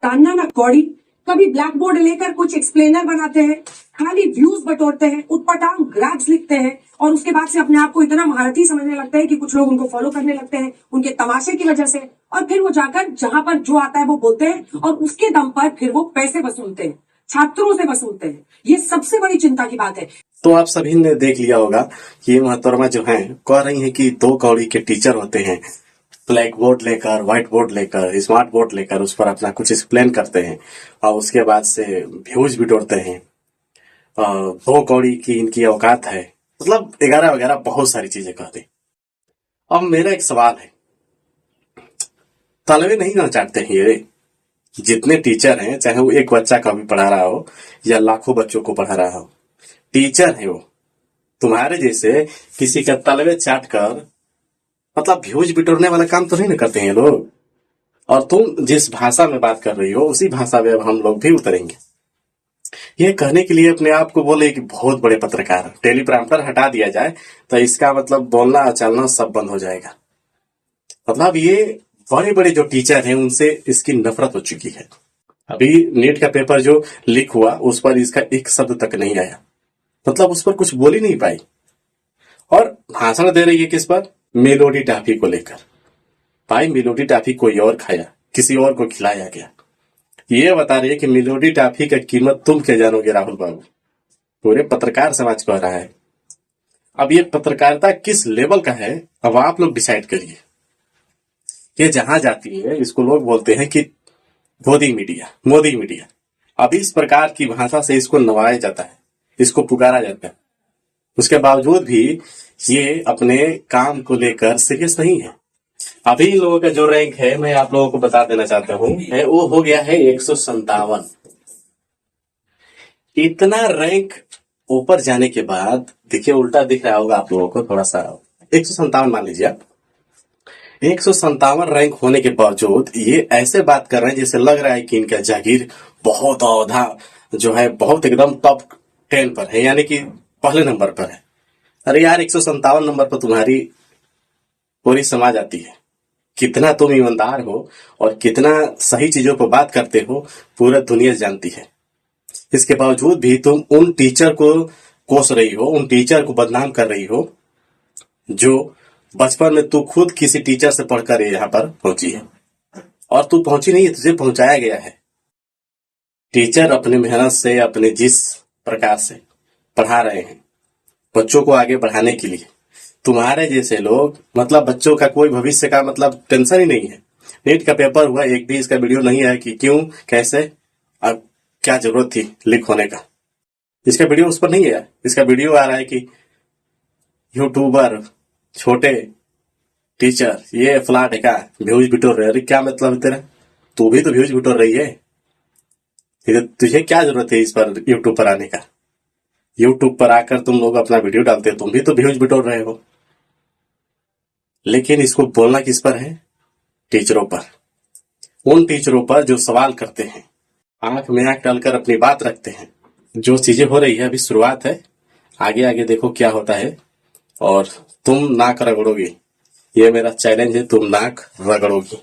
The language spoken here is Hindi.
तान्ना ना कौड़ी। कभी ब्लैक बोर्ड लेकर कुछ एक्सप्लेनर बनाते हैं, खाली व्यूज बटोरते हैं, उटपटांग ग्राफ्स लिखते हैं और उसके बाद से अपने आप को इतना महारथी समझने लगते हैं कि कुछ लोग उनको फॉलो करने लगते हैं उनके तमाशे की वजह से। और फिर वो जाकर जहां पर जो आता है वो बोलते हैं और उसके दम पर फिर वो पैसे वसूलते हैं, छात्रों से वसूलते हैं। ये सबसे बड़ी चिंता की बात है। तो आप सभी ने देख लिया होगा, ये मोहतरमा जो है कह रही है कि 2 कौड़ी के टीचर होते हैं, ब्लैक बोर्ड लेकर, व्हाइट बोर्ड लेकर, स्मार्ट बोर्ड लेकर उस पर अपना कुछ एक्सप्लेन करते हैं और उसके बाद से व्यूज बिटोरते हैं। 2 कौड़ी की इनकी औकात है, मतलब वगैरह वगैरह बहुत सारी चीजें कहते। अब मेरा एक सवाल है, तलवे नहीं ना चाटते हैं ये जितने टीचर हैं, चाहे वो एक बच्चा का भी पढ़ा रहा हो या लाखों बच्चों को पढ़ा रहा हो, टीचर है वो। तुम्हारे जैसे किसी का तलवे चाट कर मतलब व्यूज बिटोरने वाला काम तो नहीं ना करते हैं ये लोग। और तुम जिस भाषा में बात कर रही हो उसी भाषा में अब हम लोग भी उतरेंगे। ये कहने के लिए अपने आप को बोले कि बहुत बड़े पत्रकार, टेलीप्रॉम्प्टर हटा दिया जाए तो इसका मतलब बोलना चलना सब बंद हो जाएगा। मतलब ये बड़े बड़े जो टीचर हैं उनसे इसकी नफरत हो चुकी है। अभी नीट का पेपर जो लीक हुआ उस पर इसका एक शब्द तक नहीं आया, मतलब उस पर कुछ बोल ही नहीं पाई। और भाषण दे रही है किस पर? मेलोडी टॉफी को लेकर। भाई मेलोडी टॉफी कोई और खाया, किसी और को खिलाया गया। ये बता रही है कि मेलोडी टॉफी का कीमत तुम क्या जानोगे राहुल बाबू। पूरे पत्रकार समाज कह रहा है। अब ये पत्रकारिता किस लेवल का है अब आप लोग डिसाइड करिए। ये जहां जाती है इसको लोग बोलते हैं कि मोदी मीडिया, मोदी मीडिया। अब इस प्रकार की भाषा से इसको नवाया जाता है, इसको पुकारा जाता है। उसके बावजूद भी ये अपने काम को लेकर सीरियस नहीं है। अभी इन लोगों का जो रैंक है मैं आप लोगों को बता देना चाहता हूँ, वो हो गया है 157। इतना रैंक ऊपर जाने के बाद देखिए उल्टा दिख रहा होगा आप लोगों को थोड़ा सा। 157 मान लीजिए आप। 157 रैंक होने के बावजूद ये ऐसे बात कर रहे हैं जैसे लग रहा है कि इनका जागीर बहुत औधा जो है बहुत एकदम टॉप 10 पर है, यानी कि पहले नंबर पर है। अरे यार 157 नंबर पर तुम्हारी पूरी समाज आती है। कितना तुम ईमानदार हो और कितना सही चीजों पर बात करते हो पूरा दुनिया जानती है। इसके बावजूद भी तुम उन टीचर को कोस रही हो, उन टीचर को बदनाम कर रही हो जो बचपन में तू खुद किसी टीचर से पढ़कर यहाँ पर पहुंची है। और तू पहुंची नहीं है, तुझे पहुंचाया गया है। टीचर अपने मेहनत से, अपने जिस प्रकार से पढ़ा रहे हैं बच्चों को आगे बढ़ाने के लिए, तुम्हारे जैसे लोग मतलब बच्चों का कोई भविष्य का मतलब टेंशन ही नहीं है। नीट का पेपर हुआ, एक भी इसका वीडियो नहीं आया कि क्यों, कैसे, अब क्या जरूरत थी लीक होने का। इसका वीडियो उस पर नहीं आया। इसका वीडियो आ रहा है कि यूट्यूबर, छोटे टीचर, ये फ्लैट है का व्यूज बिटोर रहे। अरे क्या मतलब है तेरा? तू भी तो व्यूज बिटोर रही है। तुझे क्या जरूरत है इस पर यूट्यूब पर आने का? यूट्यूब पर आकर तुम लोग अपना वीडियो डालते हो, तुम भी तो व्यूज बिटोर रहे हो। लेकिन इसको बोलना किस पर है? टीचरों पर। उन टीचरों पर जो सवाल करते हैं, आंख में आंख डालकर अपनी बात रखते हैं। जो चीजें हो रही है अभी शुरुआत है, आगे आगे देखो क्या होता है। और तुम नाक रगड़ोगी, ये मेरा चैलेंज है, तुम नाक रगड़ोगी।